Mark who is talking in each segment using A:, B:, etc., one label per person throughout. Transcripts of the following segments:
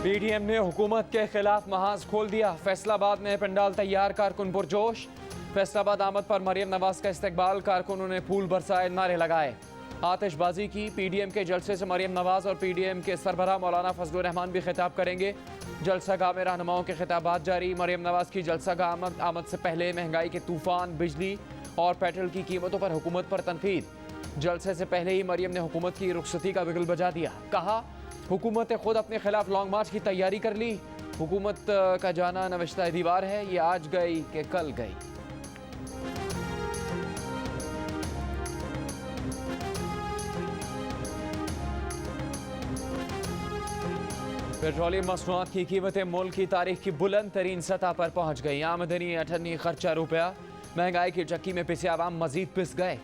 A: PDM ने हुकूमत के खिलाफ महाज खोल दिया। फैसलाबाद में पंडाल तैयार, कारकुन पुरजोश। फैसलाबाद आमद पर मरियम नवाज का इस्तकबाल, कारकुनों ने फूल बरसाए, नारे लगाए, आतिशबाजी की। पीडीएम के जलसे से मरियम नवाज और पीडीएम के सरबराह मौलाना फजलुर रहमान भी खिताब करेंगे। जलसागाह में रहनुमाओं के खिताबात जारी। मरियम नवाज की जलसागाह आमद से पहले महंगाई के तूफान, बिजली और पेट्रोल की कीमतों पर हुकूमत पर तनकीद। जलसे से पहले ही मरियम ने हुकूमत की रुखसती का बिगुल बजा दिया। कहा, हुकूमत ने खुद अपने खिलाफ लॉन्ग मार्च की तैयारी कर ली। हुकूमत का जाना नविश्ता दीवार है, ये आज गई कि कल गई। पेट्रोलियम मसनूआत की कीमतें मुल्क की तारीख की बुलंद तरीन सतह पर पहुंच गई। आमदनी अठन्नी, खर्चा रुपया। महंगाई की चक्की में पिसे आवाम मजीद पिस गए।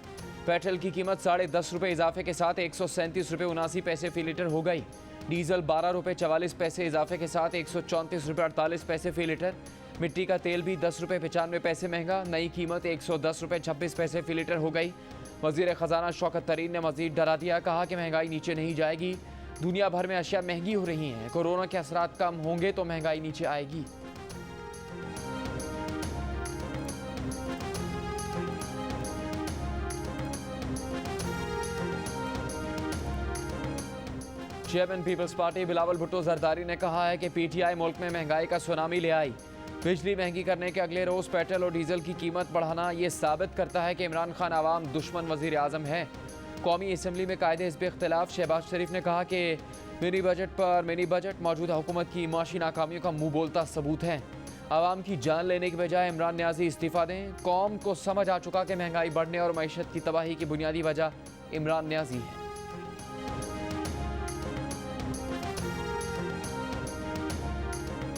A: पेट्रोल की कीमत 10.5 रुपये इजाफे के साथ 137 रुपये 79 पैसे फी लीटर हो गई। डीजल 12 रुपये 44 पैसे इजाफे के साथ 134 रुपये 48 पैसे फी लीटर। मिट्टी का तेल भी 10 रुपये 95 पैसे महंगा। नई कीमत 110 रुपये 26 पैसे फी लीटर हो गई। वजीर खजाना शौकत तरीन ने मजीद डरा दिया। कहा कि महंगाई नीचे नहीं जाएगी। दुनिया भर में अशिया महंगी हो रही हैं। कोरोना के असरात कम होंगे तो महंगाई नीचे आएगी। Chairman peoples party Bilawal Bhutto Zardari ने कहा है कि पीटीआई मुल्क में महंगाई का सुनामी ले आई। बिजली महंगी करने के अगले रोज पेट्रोल और डीजल की कीमत बढ़ाना ये साबित करता है कि इमरान खान आवाम दुश्मन वजीर आजम है। कौमी असम्बली में कायदे हिज़्ब इख्तिलाफ शहबाज शरीफ ने कहा कि मिनी बजट मौजूदा हुकूमत की माशी नाकामियों का मुंह बोलता सबूत है। आवाम की जान लेने के बजाय इमरान न्याजी इस्तीफा दें। कौम को समझ आ चुका कि महंगाई बढ़ने और मईशत की तबाही की बुनियादी वजह इमरान न्याजी है।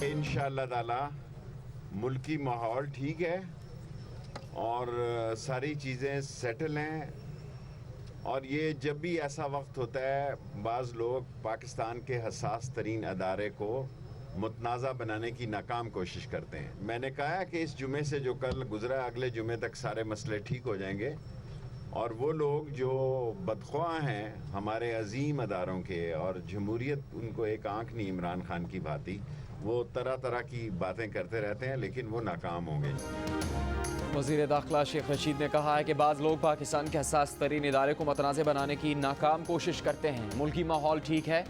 B: इंशाअल्लाह ताला मुल्की माहौल ठीक है और सारी चीज़ें सेटल हैं। और ये जब भी ऐसा वक्त होता है, बाज़ लोग पाकिस्तान के हसास तरीन अदारे को मुतनाज़ा बनाने की नाकाम कोशिश करते हैं। मैंने कहा कि इस जुमे से जो कल गुजरा, अगले जुमे तक सारे मसले ठीक हो जाएंगे। और वो लोग जो बदख्वाह हैं हमारे अजीम अदारों के, और जमहूरियत उनको एक आंख नहीं इमरान खान की भांति, वो तरह तरह की बातें करते रहते हैं, लेकिन वो नाकाम होंगे।
A: वज़ीर दाखिला शेख रशीद ने कहा है कि बाज़ लोग पाकिस्तान के हसास तरीन इदारे को मतनाज़ बनाने की नाकाम कोशिश करते हैं। मुल्की माहौल ठीक है,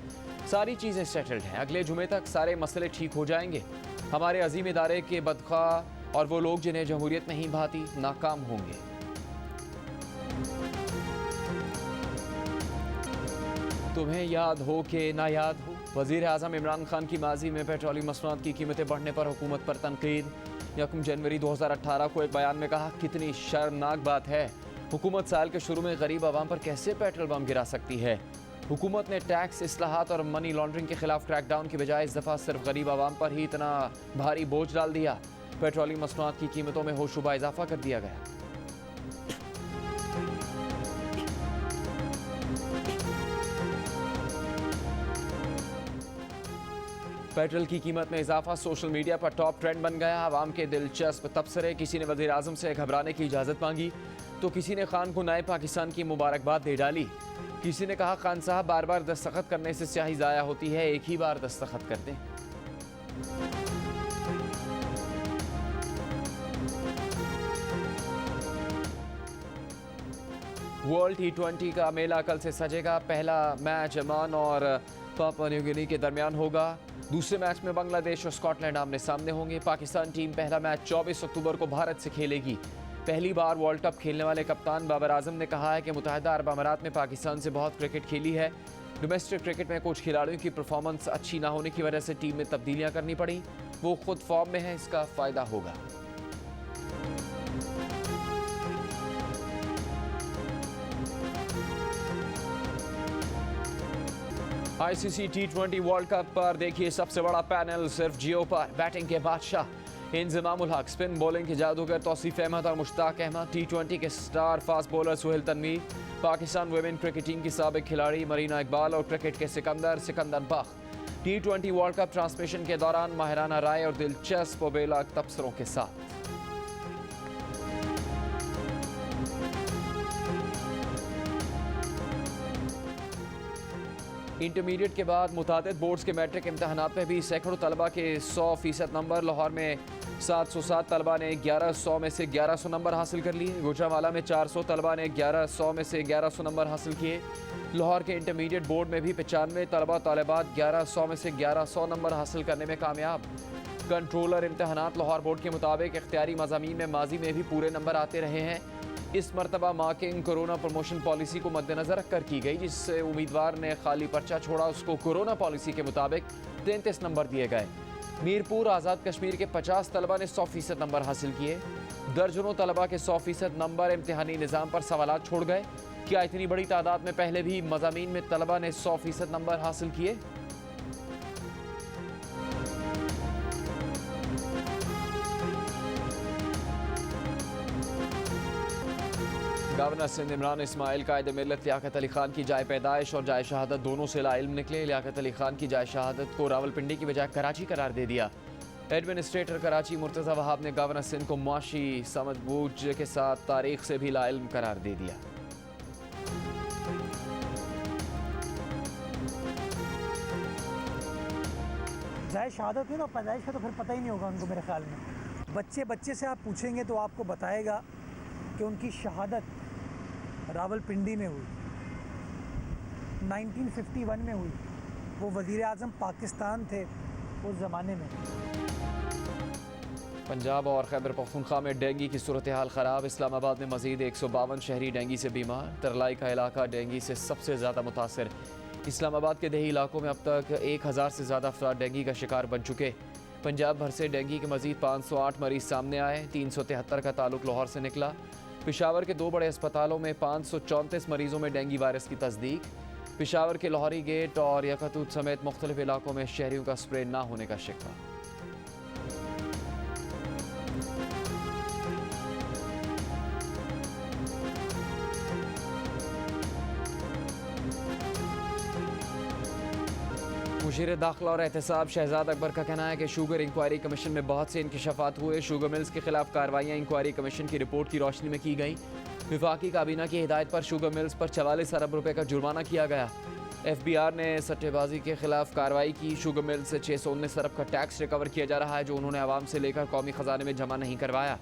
A: सारी चीज़ें सेटल्ड हैं। अगले जुमे तक सारे मसले ठीक हो जाएंगे। हमारे अजीम इदारे के बदख्वाह और वो लोग जिन्हें जमहूरियत नहीं भाती नाकाम होंगे। तुम्हें याद हो कि ना याद हो, वज़ीर आज़म इमरान खान की माजी में पेट्रोलियम मसनूआत की कीमतें बढ़ने पर हुकूमत पर तनकीद। 1 जनवरी 2018 को एक बयान में कहा, कितनी शर्मनाक बात है, हुकूमत साल के शुरू में गरीब आवाम पर कैसे पेट्रोल बम गिरा सकती है। हुकूमत ने टैक्स, इस्लाहात और मनी लॉन्ड्रिंग के खिलाफ क्रैकडाउन की बजाय इस दफ़ा सिर्फ गरीब आवाम पर ही इतना भारी बोझ डाल दिया। पेट्रोलियम मसनूआत की कीमतों में होशुबा इजाफा कर दिया गया। पेट्रोल की कीमत में इजाफा सोशल मीडिया पर टॉप ट्रेंड बन गया। आवाम के दिलचस्प तबसरे। किसी ने वज़ीर आज़म से घबराने की इजाज़त मांगी तो किसी ने खान को नए पाकिस्तान की मुबारकबाद दे डाली। किसी ने कहा, खान साहब बार बार दस्तखत करने से स्याही ज़ाया होती है, एक ही बार दस्तखत कर दें। वर्ल्ड T20 का मेला कल से सजेगा। पहला मैच ओमान और पापुआ न्यू गिनी के दरमियान होगा। दूसरे मैच में बांग्लादेश और स्कॉटलैंड आमने सामने होंगे। पाकिस्तान टीम पहला मैच 24 अक्टूबर को भारत से खेलेगी। पहली बार वर्ल्ड कप खेलने वाले कप्तान बाबर आजम ने कहा है कि मुत्तहिदा अरब अमारात में पाकिस्तान से बहुत क्रिकेट खेली है। डोमेस्टिक क्रिकेट में कुछ खिलाड़ियों की परफॉर्मेंस अच्छी ना होने की वजह से टीम में तब्दीलियां करनी पड़ी। वो खुद फॉर्म में है, इसका फ़ायदा होगा। ICC T20 वर्ल्ड कप पर देखिए सबसे बड़ा पैनल सिर्फ जियो पर। बैटिंग के बादशाह इंजमामुल हक, स्पिन बॉलिंग के जादूगर तौसीफ अहमद और मुश्ताक अहमद, T20 के star fast bowler Sohail Tanvir, Pakistan women cricket team की साबिक खिलाड़ी मरीना इकबाल और क्रिकेट के Sikandar Bakht. T20 world cup transmission के दौरान माहिराना राय और दिलचस्प व बेलाग तबसरों के साथ। इंटरमीडिएट के बाद मुतादिद बोर्ड्स के मैट्रिक इम्तहानात में भी सैकड़ों तलबा के 100% नंबर। लाहौर में 707 तलबा ने 1100 में से 1100 नंबर हासिल कर लिए। गुजरांवाला में 400 तलबा ने 1100 में से 1100 नंबर हासिल किए। लाहौर के इंटरमीडिएट बोर्ड में भी 95 तलबा तालिबात 1100 में से 1100 नंबर हासिल करने में कामयाब। कंट्रोलर इम्तहानात लाहौर बोर्ड के मुताबिक इख्तियारी मज़ामीन में माजी में भी पूरे नंबर आते रहे हैं। इस मरतबा मार्किंग कोरोना प्रमोशन पॉलिसी को मद्देनजर रखकर की गई, जिससे उम्मीदवार ने खाली पर्चा छोड़ा उसको कोरोना पॉलिसी के मुताबिक 33 नंबर दिए गए। मीरपुर आज़ाद कश्मीर के 50 तलबा ने 100% नंबर हासिल किए। दर्जनों तलबा के 100% नंबर इम्तिहानी निज़ाम पर सवालात छोड़ गए। क्या इतनी बड़ी तादाद में पहले भी मज़ामीन में तलबा ने 100% नंबर हासिल किए? गवर्नर सिंध इमरान इस्माइल कायद मिल्लत लियाकत अली खान की जाए पैदाइश और जाए शहादत दोनों से लाइल्म निकले। लियाकत अली खान की जाए शहादत को रावलपिंडी की बजाय कराची करार दे दिया। एडमिनिस्ट्रेटर कराची मुर्तज़ा वहाब ने गवर्नर सिंध को मुआशी समझबूझ के साथ तारीख से भी लाइल्म करार दे दिया।
C: जाए शहादत है तो पैदाइश का तो फिर पता ही नहीं होगा उनको। मेरे ख्याल में बच्चे से आप पूछेंगे तो आपको बताएगा कि उनकी शहादत रावलपिंडी में हुई, 1951 में हुई। वो वज़ीर आज़म पाकिस्तान थे उस ज़माने में।
A: पंजाब और खैबर पख्तूनख्वा में डेंगू की सूरत हाल ख़राब। इस्लामाबाद में मज़ीद 152 शहरी डेंगू से बीमार। तरलाई का इलाका डेंगू से सबसे ज़्यादा मुतासर। इस्लामाबाद के देही इलाकों में अब तक 1000 से ज़्यादा अफराद डेंगू का शिकार बन चुके। पंजाब भर से डेंगू के मज़ीद 508 मरीज सामने आए। 373 का ताल्लुक लाहौर से निकला। पेशावर के 2 बड़े अस्पतालों में 534 मरीजों में डेंगू वायरस की तस्दीक। पेशावर के लाहौरी गेट और यकतूत समेत मुख्तलिफ इलाकों में शहरियों का स्प्रे ना होने का शिकवा। मुशीर दाखिला और एहतसाब शहजाद अकबर का कहना है कि शुगर इंक्वायरी कमीशन में बहुत से इंकशाफात हुए। शुगर मिल्स के खिलाफ कार्रवाइयाँ इंक्वायरी कमीशन की रिपोर्ट की रोशनी में की गई। विफाकी काबीना की हिदायत पर शुगर मिल्स पर 44 अरब रुपए का जुर्माना किया गया। FBI ने सट्टेबाजी के खिलाफ कार्रवाई की। शुगर मिल्स से 619 अरब का टैक्स रिकवर किया जा रहा है जो उन्होंने आवाम से लेकर कौमी खजाने में जमा नहीं करवाया।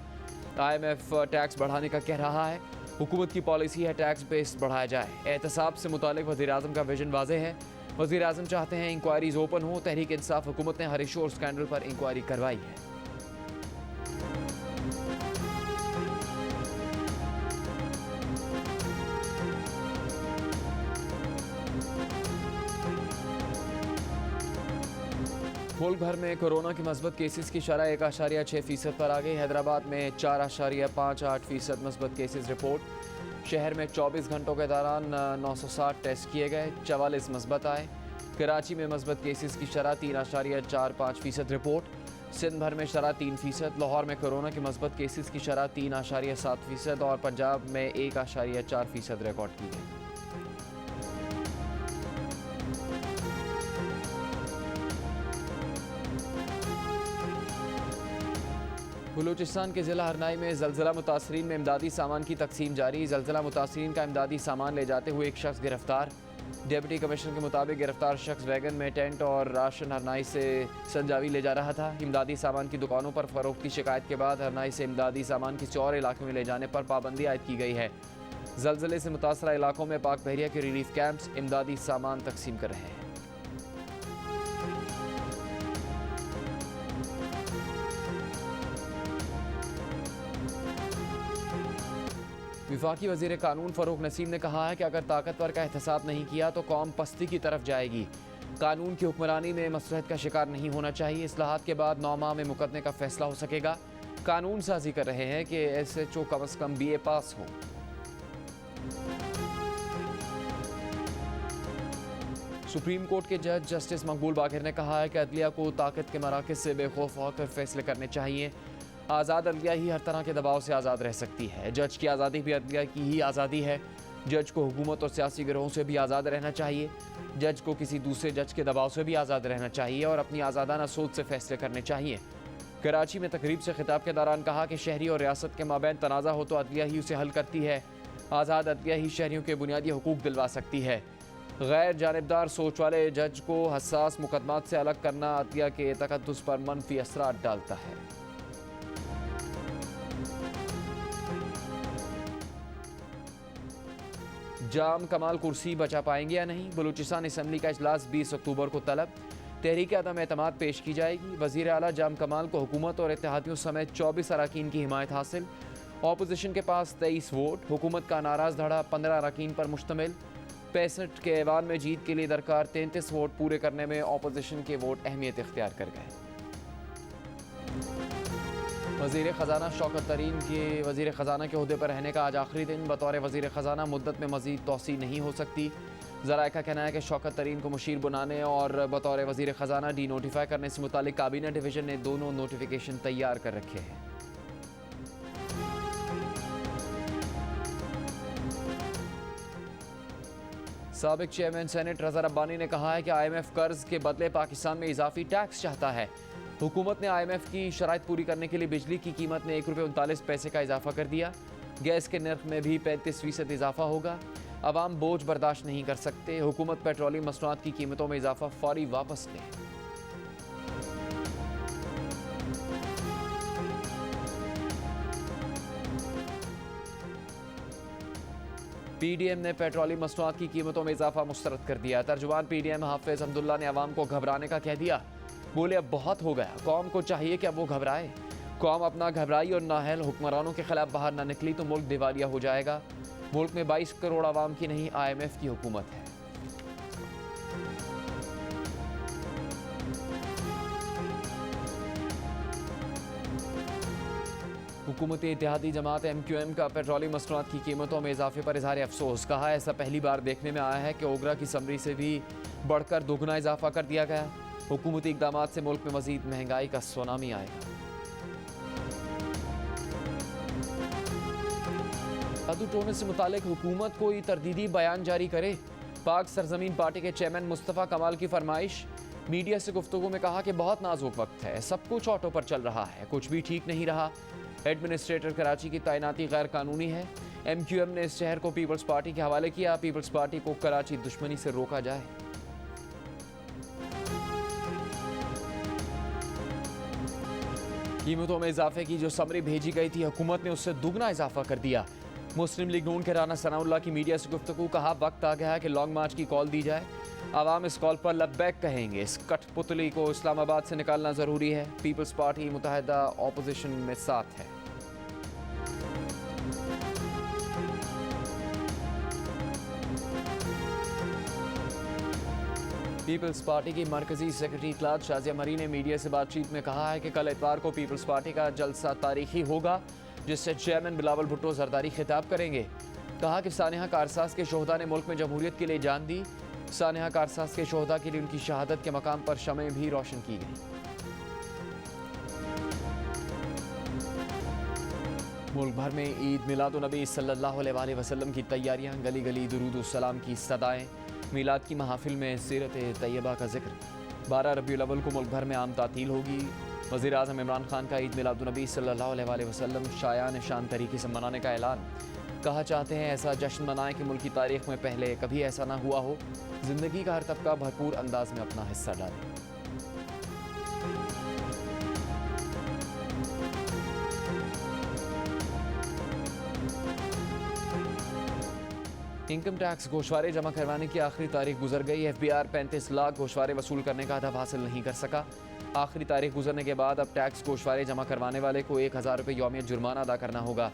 A: IMF टैक्स बढ़ाने का कह रहा है। हुकूमत की पॉलिसी है टैक्स बेस बढ़ाया जाए। एहतसाब से मुतालिक वज़ीर आज़म का विजन वाज़ेह है। वज़ीर आज़म चाहते हैं इंक्वायरीज ओपन हो। तहरीक इंसाफ हुकूमत ने हर इशू और स्कैंडल पर इंक्वायरी करवाई है। मुल्क भर में कोरोना के मस्बत केसेस की शरह 1.6% पर आ गई। हैदराबाद में 4.58% मस्बत केसेस रिपोर्ट। शहर में 24 घंटों के दौरान 960 टेस्ट किए गए, 44 मस्बत आए। कराची में मस्बत केसेस की शरह 3.45% रिपोर्ट। सिंध भर में शरह 3%। लाहौर में कोरोना के मस्बत केसेस की शरह 3.7% और पंजाब में 1.4% रिकॉर्ड की गई। बलूचिस्तान के ज़िला हरनाई में ज़लज़ला मुतासरीन में इमदादी सामान की तकसीम जारी। ज़लज़ला मुतासरीन का इमदादी सामान ले जाते हुए एक शख्स गिरफ्तार। डिप्टी कमिश्नर के मुताबिक गिरफ्तार शख्स वैगन में टेंट और राशन हरनाई से संजावी ले जा रहा था। इमदादी सामान की दुकानों पर फ़रोख्त की शिकायत के बाद हरनाई से इमदादी सामान किसी और इलाके में ले जाने पर पाबंदी आयद की गई है। ज़लज़ले से मुतासरा इलाकों में पाक बहरिया के रिलीफ कैंप्स इमदादी सामान तकसीम कर रहे हैं। विफाकी वज़ीर कानून फ़रूक नसीम ने कहा है कि अगर ताकतवर का एहतसाब नहीं किया तो कौम पस्ती की तरफ जाएगी। कानून की हुक्मरानी में मसलहत का शिकार नहीं होना चाहिए। इस्लाहात के बाद 9 माह में मुकदमे का फैसला हो सकेगा। कानून साजी कर रहे हैं कि SHO कम अज़ कम BA पास हो। सुप्रीम कोर्ट के जज जस्टिस मकबूल बाकिर ने कहा है कि अदलिया को ताकत के मराकज़ से बेखौफ होकर फैसले करने चाहिए। आज़ाद अदलिया ही हर तरह के दबाव से आज़ाद रह सकती है। जज की आज़ादी भी अदलिया की ही आज़ादी है। जज को हुकूमत और सियासी गिरोहों से भी आज़ाद रहना चाहिए। जज को किसी दूसरे जज के दबाव से भी आज़ाद रहना चाहिए और अपनी आज़ादाना सोच से फैसले करने चाहिए। कराची में तकरीब से खिताब के दौरान कहा कि शहरी और रियासत के माबैन तनाज़ा हो तो अदलिया ही उसे हल करती है। आज़ाद अदलिया ही शहरियों के बुनियादी हुकूक दिलवा सकती है। गैर जानिबदार सोच वाले जज को हसास मुकदमात से अलग करना अतिया के तकद्दुस पर मनफी असरात डालता है। जाम कमाल कुर्सी बचा पाएंगे या नहीं, बलूचिस्तान असम्बली का इजलास 20 अक्टूबर को तलब। तहरीक अदम एतमाद पेश की जाएगी। वज़ीर आला जाम कमाल को हुकूमत और इत्तेहादियों समेत 24 अरकान की हिमायत हासिल। ऑपोजिशन के पास 23 वोट। हुकूमत का नाराज धड़ा 15 अरकान पर मुश्तमिल। 65 के ऐवान में जीत के लिए दरकार 33 वोट पूरे करने में ऑपोजिशन के वोट अहमियत इख्तियार कर गए। वज़ीर ख़जाना शौकत तरीन के वज़ीर ख़जाना के ओहदे पर रहने का आज आखिरी दिन। बतौर वज़ीर ख़जाना मुद्दत में मज़ीद तोसी नहीं हो सकती। ज़राए का कहना है कि शौकत तरीन को मुशीर बनाने और बतौर वज़ीर ख़जाना डी नोटिफाई करने से मुतालिक काबीना डिवीज़न ने दोनों नोटिफिकेशन तैयार कर रखे हैं। साबिक चेयरमैन सेनेट रज़ा रब्बानी ने कहा है कि IMF कर्ज के बदले पाकिस्तान में इजाफी टैक्स चाहता है। हुकूमत ने IMF की शराइत पूरी करने के लिए बिजली की कीमत में ₹1.39 का इजाफा कर दिया। गैस के नर्ख में भी 35% इजाफा होगा। अवाम बोझ बर्दाश्त नहीं कर सकते। हुकूमत पेट्रोलियम मसनूआत की कीमतों में इजाफा फौरी वापस ले। PDM ने पेट्रोलियम मसनूआत की कीमतों में इजाफा मुस्तरद कर दिया। तर्जुमान PDM हाफिज अब्दुल्ला ने अवाम को घबराने का कह दिया। बोले अब बहुत हो गया, कौम को चाहिए कि अब वो घबराए। कौम अपना घबराई और नाहल हुक्मरानों के खिलाफ बाहर ना निकली तो मुल्क दिवालिया हो जाएगा। मुल्क में 22 करोड़ आवाम की नहीं IMF की हुकूमत है। हुकूमती इत्तेहादी जमात MQM का पेट्रोलियम मसनूआत की कीमतों में इजाफे पर इजहार अफसोस। कहा ऐसा पहली बार देखने में आया है कि ओगरा की समरी से भी बढ़कर दोगुना इजाफा कर दिया गया। हुकूमती इक़दामात से मुल्क में मजीद महंगाई का सुनामी आएगा। जादू टोने से मुतालिक हुकूमत कोई तरदीदी बयान जारी करे। पाक सरजमीन पार्टी के चेयरमैन मुस्तफ़ा कमाल की फरमाइश। मीडिया से गुफ्तगू में कहा कि बहुत नाजुक वक्त है, सब कुछ ऑटो पर चल रहा है, कुछ भी ठीक नहीं रहा। एडमिनिस्ट्रेटर कराची की तैनाती गैर कानूनी है। MQM ने इस शहर को पीपल्स पार्टी के हवाले किया। पीपल्स पार्टी को कराची दुश्मनी से रोका जाए। कीमतों में इजाफे की जो समरी भेजी गई थी, हुकूमत ने उससे दुगना इजाफा कर दिया। मुस्लिम लीग नून के राना सनाउल्लाह की मीडिया से गुफ्तगू। कहा वक्त आ गया है कि लॉन्ग मार्च की कॉल दी जाए। आवाम इस कॉल पर लब्बैक कहेंगे। इस कठपुतली को इस्लामाबाद से निकालना ज़रूरी है। पीपल्स पार्टी मुत्तहिदा ऑपोजिशन में साथ है। पीपल्स पार्टी की मरकजी सेक्रेटरी इत्तलात शाजिया मरी ने मीडिया से बातचीत में कहा है कि कल इतवार को पीपल्स पार्टी का जलसा तारीखी होगा, जिससे चेयरमैन बिलावल भुट्टो जरदारी खिताब करेंगे। कहा कि सानिहा कारसाज के शोहदा ने मुल्क में जमहूरियत के लिए जान दी। सानिहा कारसाज के शोहदा के लिए उनकी शहादत के मकाम पर शमें भी रोशन की गई। मुल्क भर में ईद मिलादुन्नबी सल्लल्लाहु अलैहि वसल्लम की तैयारियां। गली गली दुरूद व सलाम की सदाएं। मिलाद की महफिल में सीरत तैयबा का जिक्र। 12 रबीउल अव्वल को मुल्क भर में आम तातील होगी। वज़ीर आज़म इमरान खान का ईद मिलादुन्नबी सल्लल्लाहु अलैहि वसल्लम शायान शान तरीके से मनाने का ऐलान। कहा चाहते हैं ऐसा जश्न मनाएं कि मुल्क की तारीख में पहले कभी ऐसा ना हुआ हो। ज़िंदगी का हर तबका भरपूर अंदाज में अपना हिस्सा डाले। इनकम टैक्स गोशवारे जमा करवाने की आखिरी तारीख गुजर गई। FBR 35 लाख गोशवारे वसूल करने का हदफ हासिल नहीं कर सका। आखिरी तारीख गुजरने के बाद अब टैक्स गोशवारे जमा करवाने वाले को 1000 रुपये यौमियत जुर्माना अदा करना होगा।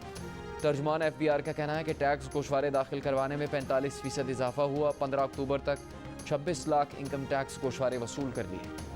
A: तर्जुमान FBR का कहना है कि टैक्स गोशवारे दाखिल करवाने में 45% इजाफा हुआ। 15 अक्टूबर तक 26 लाख इनकम टैक्स गोशवारे वसूल कर लिए।